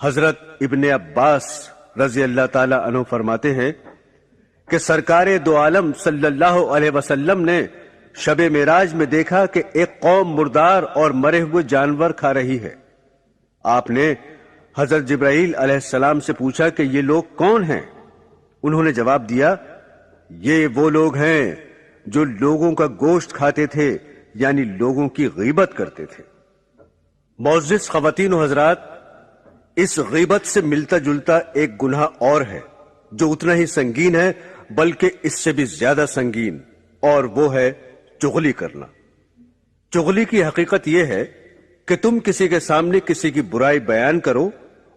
حضرت ابن عباس رضی اللہ تعالی عنہ فرماتے ہیں کہ سرکار دو عالم صلی اللہ علیہ وسلم نے شب معراج میں دیکھا کہ ایک قوم مردار اور مرے ہوئے جانور کھا رہی ہے۔ آپ نے حضرت جبرائیل علیہ السلام سے پوچھا کہ یہ لوگ کون ہیں؟ انہوں نے جواب دیا، یہ وہ لوگ ہیں جو لوگوں کا گوشت کھاتے تھے، یعنی لوگوں کی غیبت کرتے تھے۔ معزز خواتین و حضرات، اس غیبت سے ملتا جلتا ایک گناہ اور ہے جو اتنا ہی سنگین ہے بلکہ اس سے بھی زیادہ سنگین، اور وہ ہے چغلی کرنا۔ چغلی کی حقیقت یہ ہے کہ تم کسی کے سامنے کسی کی برائی بیان کرو،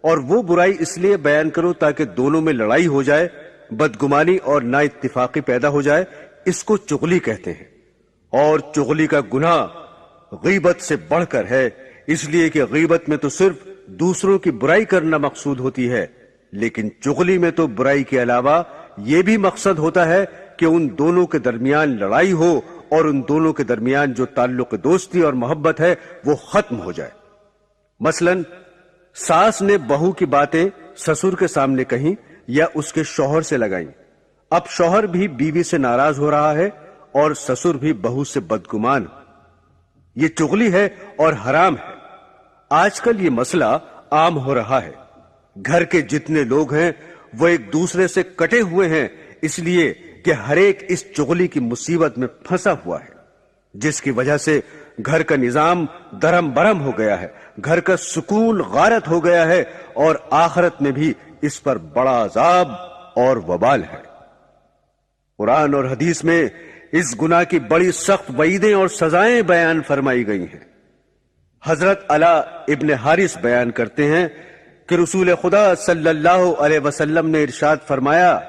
اور وہ برائی اس لیے بیان کرو تاکہ دونوں میں لڑائی ہو جائے، بدگمانی اور نا اتفاقی پیدا ہو جائے۔ اس کو چغلی کہتے ہیں، اور چغلی کا گناہ غیبت سے بڑھ کر ہے، اس لیے کہ غیبت میں تو صرف دوسروں کی برائی کرنا مقصود ہوتی ہے، لیکن چغلی میں تو برائی کے علاوہ یہ بھی مقصد ہوتا ہے کہ ان دونوں کے درمیان لڑائی ہو اور ان دونوں کے درمیان جو تعلق دوستی اور محبت ہے وہ ختم ہو جائے۔ مثلا ساس نے بہو کی باتیں سسر کے سامنے کہیں یا اس کے شوہر سے لگائیں، اب شوہر بھی بیوی سے ناراض ہو رہا ہے اور سسر بھی بہو سے بدگمان۔ یہ چغلی ہے اور حرام ہے۔ آج کل یہ مسئلہ عام ہو رہا ہے۔ گھر کے جتنے لوگ ہیں وہ ایک دوسرے سے کٹے ہوئے ہیں، اس لیے کہ ہر ایک اس چغلی کی مصیبت میں پھنسا ہوا ہے، جس کی وجہ سے گھر کا نظام درم برم ہو گیا ہے، گھر کا سکون غارت ہو گیا ہے، اور آخرت میں بھی اس پر بڑا عذاب اور وبال ہے۔ قرآن اور حدیث میں اس گناہ کی بڑی سخت وعیدیں اور سزائیں بیان فرمائی گئی ہیں۔ حضرت علا ابن حارث بیان کرتے ہیں کہ رسول خدا صلی اللہ علیہ وسلم نے ارشاد فرمایا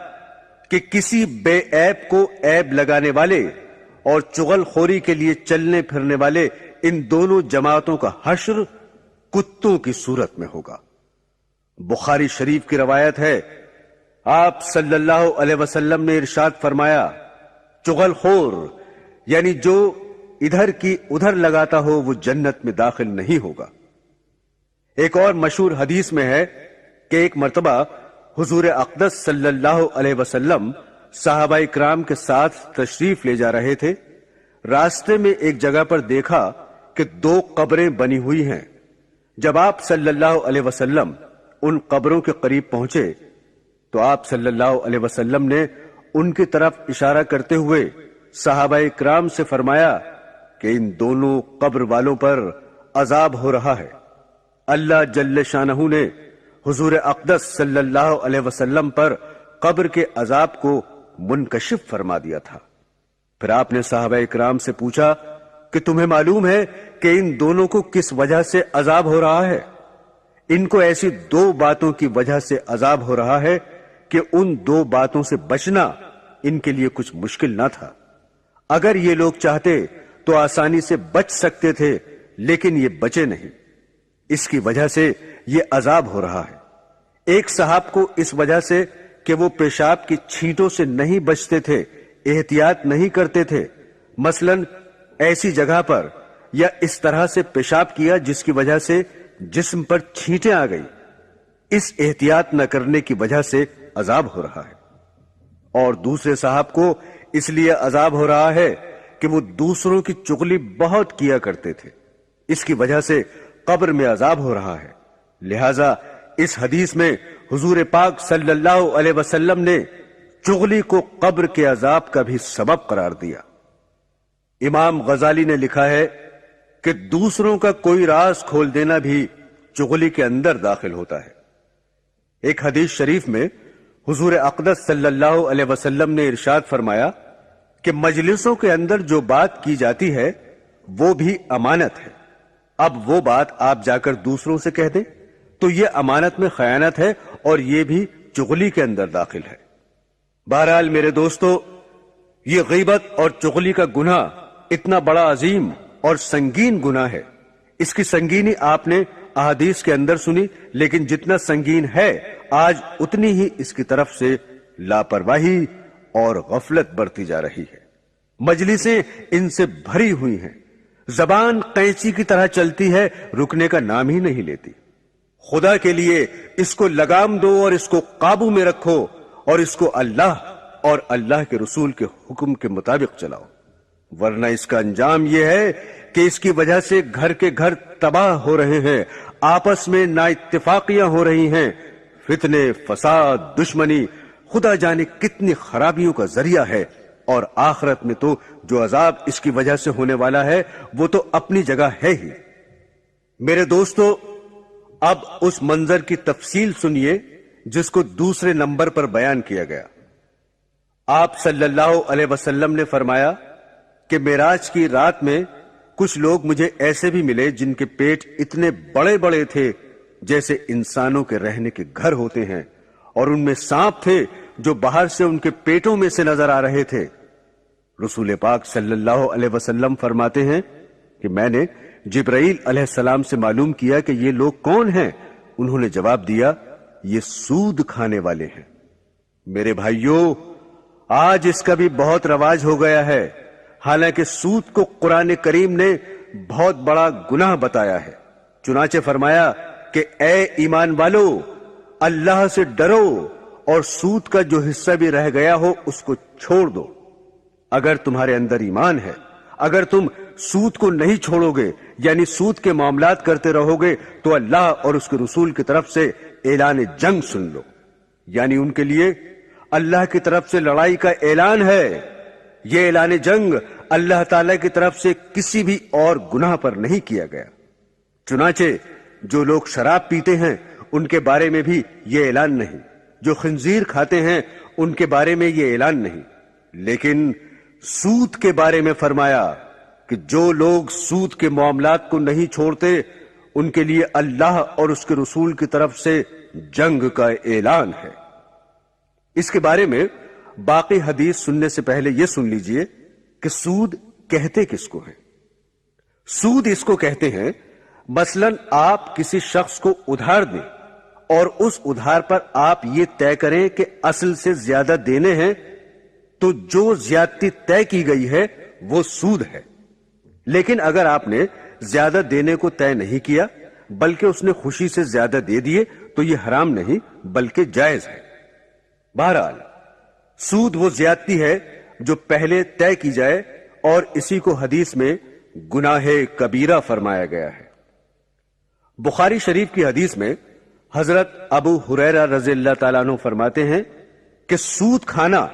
کہ کسی بے عیب کو عیب لگانے والے اور چغل خوری کے لیے چلنے پھرنے والے ان دونوں جماعتوں کا حشر کتوں کی صورت میں ہوگا۔ بخاری شریف کی روایت ہے، آپ صلی اللہ علیہ وسلم نے ارشاد فرمایا، چغل خور یعنی جو ادھر کی ادھر لگاتا ہو وہ جنت میں داخل نہیں ہوگا۔ ایک اور مشہور حدیث میں ہے کہ ایک مرتبہ حضور اقدس صلی اللہ علیہ وسلم صحابہ کرام کے ساتھ تشریف لے جا رہے تھے۔ راستے میں ایک جگہ پر دیکھا کہ 2 قبریں بنی ہوئی ہیں۔ جب آپ صلی اللہ علیہ وسلم ان قبروں کے قریب پہنچے تو آپ صلی اللہ علیہ وسلم نے ان کی طرف اشارہ کرتے ہوئے صحابہ کرام سے فرمایا کہ ان دونوں قبر والوں پر عذاب ہو رہا ہے۔ اللہ جل شانہ نے حضور اقدس صلی اللہ علیہ وسلم پر قبر کے عذاب کو منکشف فرما دیا تھا۔ پھر آپ نے صحابہ کرام سے پوچھا کہ تمہیں معلوم ہے کہ ان دونوں کو کس وجہ سے عذاب ہو رہا ہے؟ ان کو ایسی 2 باتوں کی وجہ سے عذاب ہو رہا ہے کہ ان 2 باتوں سے بچنا ان کے لیے کچھ مشکل نہ تھا۔ اگر یہ لوگ چاہتے تو آسانی سے بچ سکتے تھے، لیکن یہ بچے نہیں، اس کی وجہ سے یہ عذاب ہو رہا ہے۔ ایک صاحب کو اس وجہ سے کہ وہ پیشاب کی چھینٹوں سے نہیں بچتے تھے، احتیاط نہیں کرتے تھے، مثلا ایسی جگہ پر یا اس طرح سے پیشاب کیا جس کی وجہ سے جسم پر چھینٹیں آ گئی، اس احتیاط نہ کرنے کی وجہ سے عذاب ہو رہا ہے۔ اور دوسرے صاحب کو اس لیے عذاب ہو رہا ہے کہ وہ دوسروں کی چغلی بہت کیا کرتے تھے، اس کی وجہ سے قبر میں عذاب ہو رہا ہے۔ لہذا اس حدیث میں حضور پاک صلی اللہ علیہ وسلم نے چغلی کو قبر کے عذاب کا بھی سبب قرار دیا۔ امام غزالی نے لکھا ہے کہ دوسروں کا کوئی راز کھول دینا بھی چغلی کے اندر داخل ہوتا ہے۔ ایک حدیث شریف میں حضور اقدس صلی اللہ علیہ وسلم نے ارشاد فرمایا کہ مجلسوں کے اندر جو بات کی جاتی ہے وہ بھی امانت ہے۔ اب وہ بات آپ جا کر دوسروں سے کہہ دیں تو یہ امانت میں خیانت ہے اور یہ بھی چغلی کے اندر داخل ہے۔ بہرحال میرے دوستو، یہ غیبت اور چغلی کا گناہ اتنا بڑا عظیم اور سنگین گناہ ہے۔ اس کی سنگینی آپ نے احادیث کے اندر سنی، لیکن جتنا سنگین ہے آج اتنی ہی اس کی طرف سے لاپرواہی اور غفلت برتی جا رہی ہے۔ مجلسیں ان سے بھری ہوئی ہیں، زبان قینچی کی طرح چلتی ہے، رکنے کا نام ہی نہیں لیتی۔ خدا کے لیے اس کو لگام دو اور اس کو قابو میں رکھو اور اس کو اللہ اور اللہ کے رسول کے حکم کے مطابق چلاؤ، ورنہ اس کا انجام یہ ہے کہ اس کی وجہ سے گھر کے گھر تباہ ہو رہے ہیں، آپس میں نا اتفاقیاں ہو رہی ہیں، فتنے، فساد، دشمنی، خدا جانے کتنی خرابیوں کا ذریعہ ہے، اور آخرت میں تو جو عذاب اس کی وجہ سے ہونے والا ہے وہ تو اپنی جگہ ہے ہی۔ میرے دوستو، اب اس منظر کی تفصیل سنیے جس کو دوسرے نمبر پر بیان کیا گیا۔ آپ صلی اللہ علیہ وسلم نے فرمایا کہ معراج کی رات میں کچھ لوگ مجھے ایسے بھی ملے جن کے پیٹ اتنے بڑے بڑے تھے جیسے انسانوں کے رہنے کے گھر ہوتے ہیں، اور ان میں سانپ تھے جو باہر سے ان کے پیٹوں میں سے نظر آ رہے تھے۔ رسول پاک صلی اللہ علیہ وسلم فرماتے ہیں کہ میں نے جبرائیل علیہ السلام سے معلوم کیا کہ یہ لوگ کون ہیں؟ انہوں نے جواب دیا، یہ سود کھانے والے ہیں۔ میرے بھائیوں، آج اس کا بھی بہت رواج ہو گیا ہے، حالانکہ سود کو قرآن کریم نے بہت بڑا گناہ بتایا ہے۔ چنانچہ فرمایا کہ اے ایمان والو، اللہ سے ڈرو اور سود کا جو حصہ بھی رہ گیا ہو اس کو چھوڑ دو۔ اگر تمہارے اندر ایمان ہے، اگر تم سود کو نہیں چھوڑو گے، یعنی سود کے معاملات کرتے رہو گے، تو اللہ اور اس کے رسول کی طرف سے اعلان جنگ سن لو، یعنی ان کے لیے اللہ کی طرف سے لڑائی کا اعلان ہے۔ یہ اعلان جنگ اللہ تعالی کی طرف سے کسی بھی اور گناہ پر نہیں کیا گیا۔ چنانچہ جو لوگ شراب پیتے ہیں ان کے بارے میں بھی یہ اعلان نہیں، جو خنزیر کھاتے ہیں ان کے بارے میں یہ اعلان نہیں، لیکن سود کے بارے میں فرمایا کہ جو لوگ سود کے معاملات کو نہیں چھوڑتے ان کے لیے اللہ اور اس کے رسول کی طرف سے جنگ کا اعلان ہے۔ اس کے بارے میں باقی حدیث سننے سے پہلے یہ سن لیجئے کہ سود کہتے کس کو ہے۔ سود اس کو کہتے ہیں مثلا آپ کسی شخص کو ادھار دیں اور اس ادھار پر آپ یہ طے کریں کہ اصل سے زیادہ دینے ہیں، تو جو زیادتی طے کی گئی ہے وہ سود ہے۔ لیکن اگر آپ نے زیادہ دینے کو طے نہیں کیا بلکہ اس نے خوشی سے زیادہ دے دیے تو یہ حرام نہیں بلکہ جائز ہے۔ بہرحال سود وہ زیادتی ہے جو پہلے طے کی جائے، اور اسی کو حدیث میں گناہ کبیرہ فرمایا گیا ہے۔ بخاری شریف کی حدیث میں حضرت ابو ہریرہ رضی اللہ تعالیٰ عنہ فرماتے ہیں کہ سود کھانا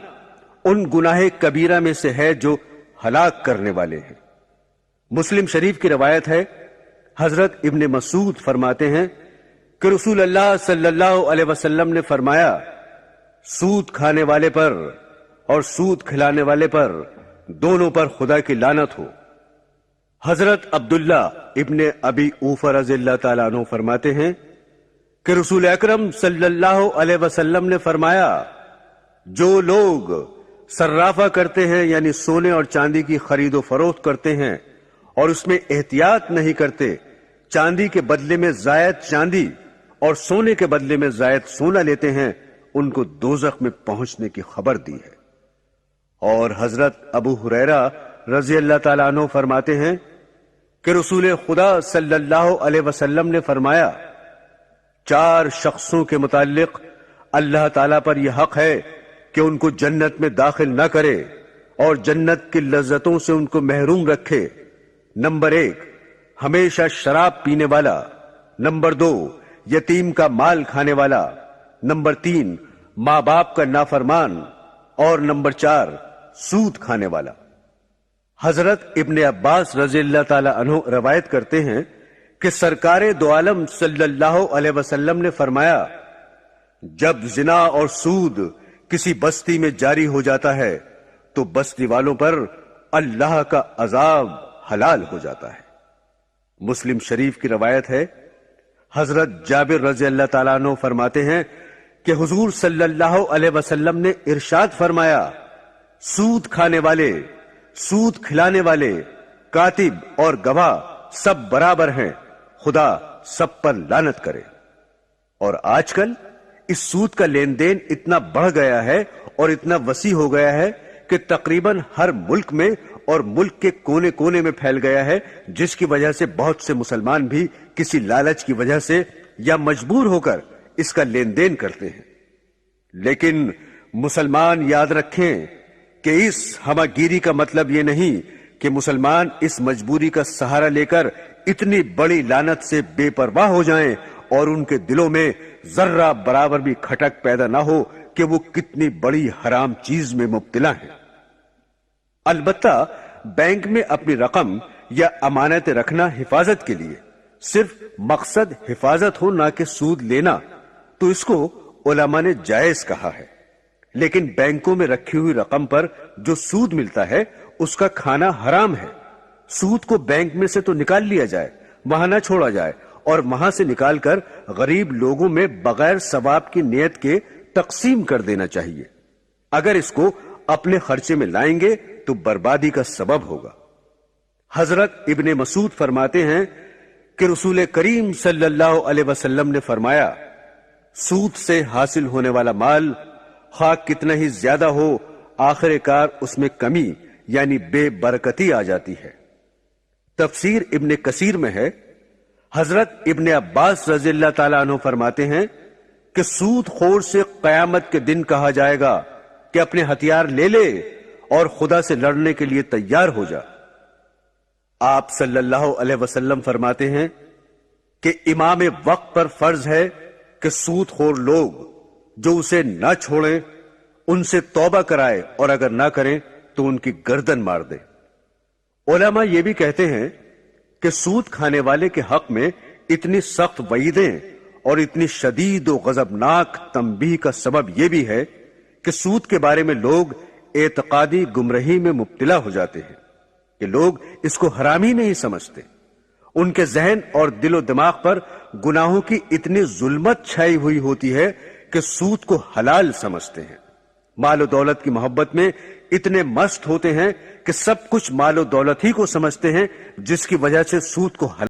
ان گناہ کبیرہ میں سے ہے جو ہلاک کرنے والے ہیں۔ مسلم شریف کی روایت ہے، حضرت ابن مسعود فرماتے ہیں کہ رسول اللہ صلی اللہ علیہ وسلم نے فرمایا، سود کھانے والے پر اور سود کھلانے والے پر دونوں پر خدا کی لعنت ہو۔ حضرت عبداللہ ابن ابی اوفا رضی اللہ تعالیٰ عنہ فرماتے ہیں کہ رسول اکرم صلی اللہ علیہ وسلم نے فرمایا، جو لوگ صرافہ کرتے ہیں یعنی سونے اور چاندی کی خرید و فروخت کرتے ہیں اور اس میں احتیاط نہیں کرتے، چاندی کے بدلے میں زائد چاندی اور سونے کے بدلے میں زائد سونا لیتے ہیں، ان کو دوزخ میں پہنچنے کی خبر دی ہے۔ اور حضرت ابو ہریرہ رضی اللہ تعالیٰ عنہ فرماتے ہیں کہ رسول خدا صلی اللہ علیہ وسلم نے فرمایا، 4 شخصوں کے متعلق اللہ تعالیٰ پر یہ حق ہے کہ ان کو جنت میں داخل نہ کرے اور جنت کی لذتوں سے ان کو محروم رکھے۔ نمبر 1 ہمیشہ شراب پینے والا، نمبر 2 یتیم کا مال کھانے والا، نمبر 3 ماں باپ کا نافرمان، اور نمبر 4 سود کھانے والا۔ حضرت ابن عباس رضی اللہ تعالی عنہ روایت کرتے ہیں کہ سرکار دو عالم صلی اللہ علیہ وسلم نے فرمایا، جب زنا اور سود کسی بستی میں جاری ہو جاتا ہے تو بستی والوں پر اللہ کا عذاب حلال ہو جاتا ہے۔ مسلم شریف کی روایت ہے، حضرت جابر رضی اللہ تعالیٰ عنہ فرماتے ہیں کہ حضور صلی اللہ علیہ وسلم نے ارشاد فرمایا، سود کھانے والے، سود کھلانے والے، کاتب اور گواہ سب برابر ہیں، خدا سب پر لعنت کرے۔ اور آج کل اس سود کا لین دین اتنا بڑھ گیا ہے اور اتنا وسیع ہو گیا ہے کہ تقریباً ہر ملک میں اور ملک کے کونے کونے میں پھیل گیا ہے، جس کی وجہ سے بہت سے مسلمان بھی کسی لالچ کی وجہ سے یا مجبور ہو کر اس کا لین دین کرتے ہیں۔ لیکن مسلمان یاد رکھیں کہ اس ہمہ گیری کا مطلب یہ نہیں کہ مسلمان اس مجبوری کا سہارا لے کر اتنی بڑی لعنت سے بے پرواہ ہو جائیں اور ان کے دلوں میں ذرہ برابر بھی کھٹک پیدا نہ ہو کہ وہ کتنی بڑی حرام چیز میں مبتلا ہیں۔ البتہ بینک میں اپنی رقم یا امانت رکھنا حفاظت کے لیے، صرف مقصد حفاظت ہو نہ کہ سود لینا، تو اس کو علماء نے جائز کہا ہے۔ لیکن بینکوں میں رکھی ہوئی رقم پر جو سود ملتا ہے اس کا کھانا حرام ہے۔ سود کو بینک میں سے تو نکال لیا جائے، وہاں نہ چھوڑا جائے، اور وہاں سے نکال کر غریب لوگوں میں بغیر ثواب کی نیت کے تقسیم کر دینا چاہیے۔ اگر اس کو اپنے خرچے میں لائیں گے تو بربادی کا سبب ہوگا۔ حضرت ابن مسعود فرماتے ہیں کہ رسول کریم صلی اللہ علیہ وسلم نے فرمایا، سود سے حاصل ہونے والا مال خواہ کتنا ہی زیادہ ہو، آخر کار اس میں کمی یعنی بے برکتی آ جاتی ہے۔ تفسیر ابن کثیر میں ہے، حضرت ابن عباس رضی اللہ تعالیٰ عنہ فرماتے ہیں کہ سود خور سے قیامت کے دن کہا جائے گا کہ اپنے ہتھیار لے لے اور خدا سے لڑنے کے لیے تیار ہو جا۔ آپ صلی اللہ علیہ وسلم فرماتے ہیں کہ امام وقت پر فرض ہے کہ سود خور لوگ جو اسے نہ چھوڑیں ان سے توبہ کرائے، اور اگر نہ کریں تو ان کی گردن مار دے۔ علماء یہ بھی کہتے ہیں کہ سود کھانے والے کے حق میں اتنی سخت وعیدیں اور اتنی شدید و غضبناک تنبیہ کا سبب یہ بھی ہے کہ سود کے بارے میں لوگ اعتقادی گمراہی میں مبتلا ہو جاتے ہیں کہ لوگ اس کو حرام ہی نہیں سمجھتے۔ ان کے ذہن اور دل و دماغ پر گناہوں کی اتنی ظلمت چھائی ہوئی ہوتی ہے کہ سود کو حلال سمجھتے ہیں۔ مال و دولت کی محبت میں اتنے مست ہوتے ہیں کہ سب کچھ مال و دولت ہی کو سمجھتے ہیں، جس کی وجہ سے سود کو حلال